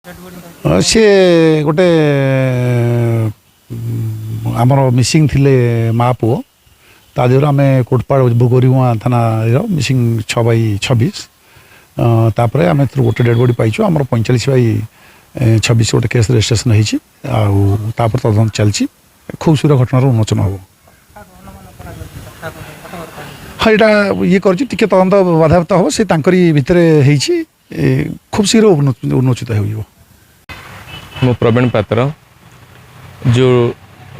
सी गोटे आमर मिसिंग थिले माँ पुओ ता देहर आम कोटपाड़ भोगरीगुआ थाना मिसिंग 6/26 तापर आम गोटे डेड बॉडी पाइचु आम 45/26 गोटे केस रजिस्ट्रेशन होपर तदंत चलती खूब शीघ्र घटनार उन्मोचन हम। हाँ यहाँ ये कर तदंत बाधाप्त हम से भितर खूब शीघ्र उन्मोचित हो। मो प्रवीण पात्र जो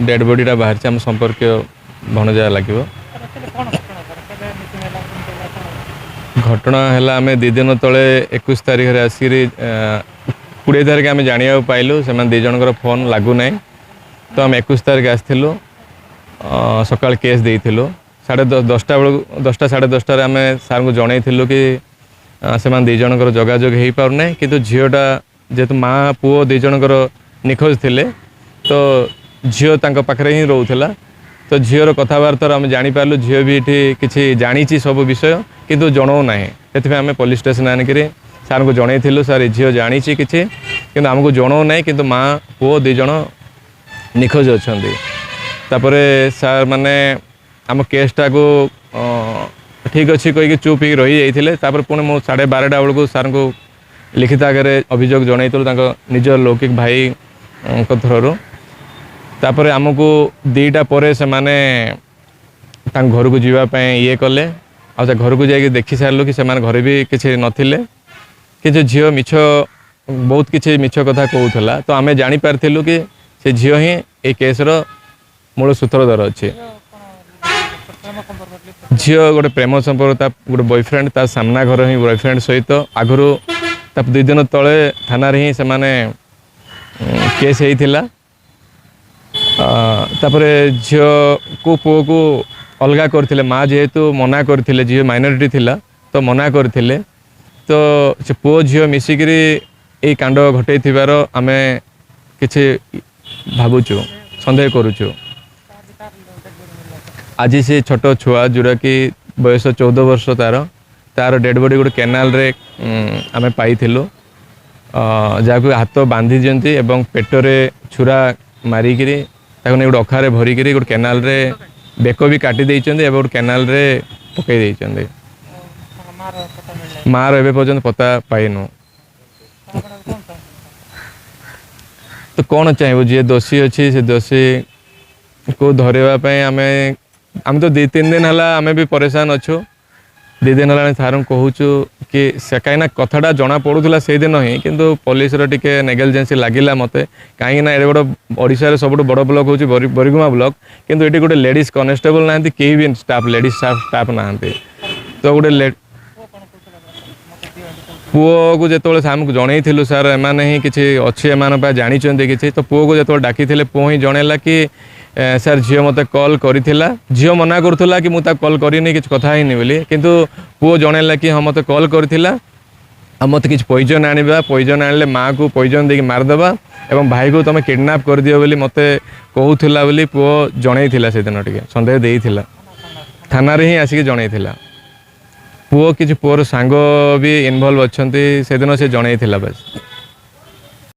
डेड बॉडीटा बाहर आम संपर्क भणजा लगे घटना है आम 2 दिन तले 21 तारीख आसिक 20 तारीख आम जाना पाइलु से 2 जनकर फोन लगू ना तो आम 21 तारीख आसलु सकाल केस देइथिलु 10:30 बेलू 10टा 10:30 आम सार को जनइलु कि से 2 जनकर जोगाजोग हो पारना कि झीटा जेहेतु माँ पुओ 2 जनकर निखोज थिले तो झील पाखे ही रोला तो झीर कथबार्ता आम जापारू झील भी ये किसी जानी सब विषय किंतु जनाऊ ना से आम पुलिस स्टेशन आनिक सार को जनइलु सार झील जानी किसी कि आमको जनाऊ ना कि माँ पुओ 2 जन निखोज अच्छा तापर सार माने आम केसटा को ठीक अच्छी कहीकि चुप ही रही जाते पुणी मो 12:30 बेलू सार को लिखित आगे अभियोग जनइलु निज लौकिक भाई थ्रू तापर आमको 2टा पर से माने घर को जीवाई ये कले आ घर को जाकि देखी सारू कि घर भी किसी नथिले कि झील मिछ बहुत किसी मिछ कथा कहूला तो आम जापारू कि से झील ही ये केसर मूल सूत्रधर अच्छे। झील गोटे प्रेम संपर्क गोटे बॉयफ्रेंड ता सामना घर ही बॉयफ्रेंड सहित आगु 2 दिन तले थाना ही से माने केस होता तापर झील को पुओ को अलगा करथिले माँ जेहेतु मना करथिले झील माइनॉरिटी थिला तो मना करथिले तो से पुओ झील मिसिकी ये कांड घटे थिबार आमे किछि भाबुचु संदेह करुचु। आज से छोट छुआ जोड़ा कि बयस 14 वर्ष तार डेड बॉडी गोटे केनाल रे आमे पाइथिलु जहाँ हाथ बांधी दियंती एवं पेटरे छुरा मारिकी गोटे अखारे भरिकी गोटे केनाल रे बेक भी काटी देइचंदी एवं गोटे केनाल रे पकई देइचंदी मार एबे पर्यंत पता पाइनु तो कौन चाहिए जी दोषी अच्छी से दोषी को धरवाई आम तो 2-3 दिन है आम भी परेशान अच्छु 2 दिन है सार कहूँ कि से कहीं कथाटा जना पड़ूला से दिन ही किंतु पुलिस टिके नेग्लिजेंसी लगिला मत कहीं ये गोटे ओडिशा सब बड़ ब्लॉक हूँ बरीगुमा ब्लॉक किंतु ये गोटे लेडीज कनेस्टेबल ना कहीं भी स्टाफ लेडीज स्टाफ ना तो गोटे पुओ को जो आमको जनइलु सार एमाने ही किसी अच्छी एम जानी किसी तो पुओ को जो डाकी पुओ ही जनइला कि सार झील मत कॉल करिथिला झील मना करुला कि मुझे कॉल करनी कि कथा ही बोली किंतु पुओ जनइला कि हाँ मत कॉल करिथिला आ मत किसी पॉइजन आनिबा पॉइजन आनले माँ को पॉइजन देके मारदेबा एवं भाई को तुम किडनैप कर दियो बोली मते कहूला बोली पुओ जनइथिला से दिन टिके संदेह देइथिला थाना रे ही आसिक जनइथिला पुओ किसी पुओर सांग भी इनवॉल्व अच्छा से दिन से जनइथिला बस।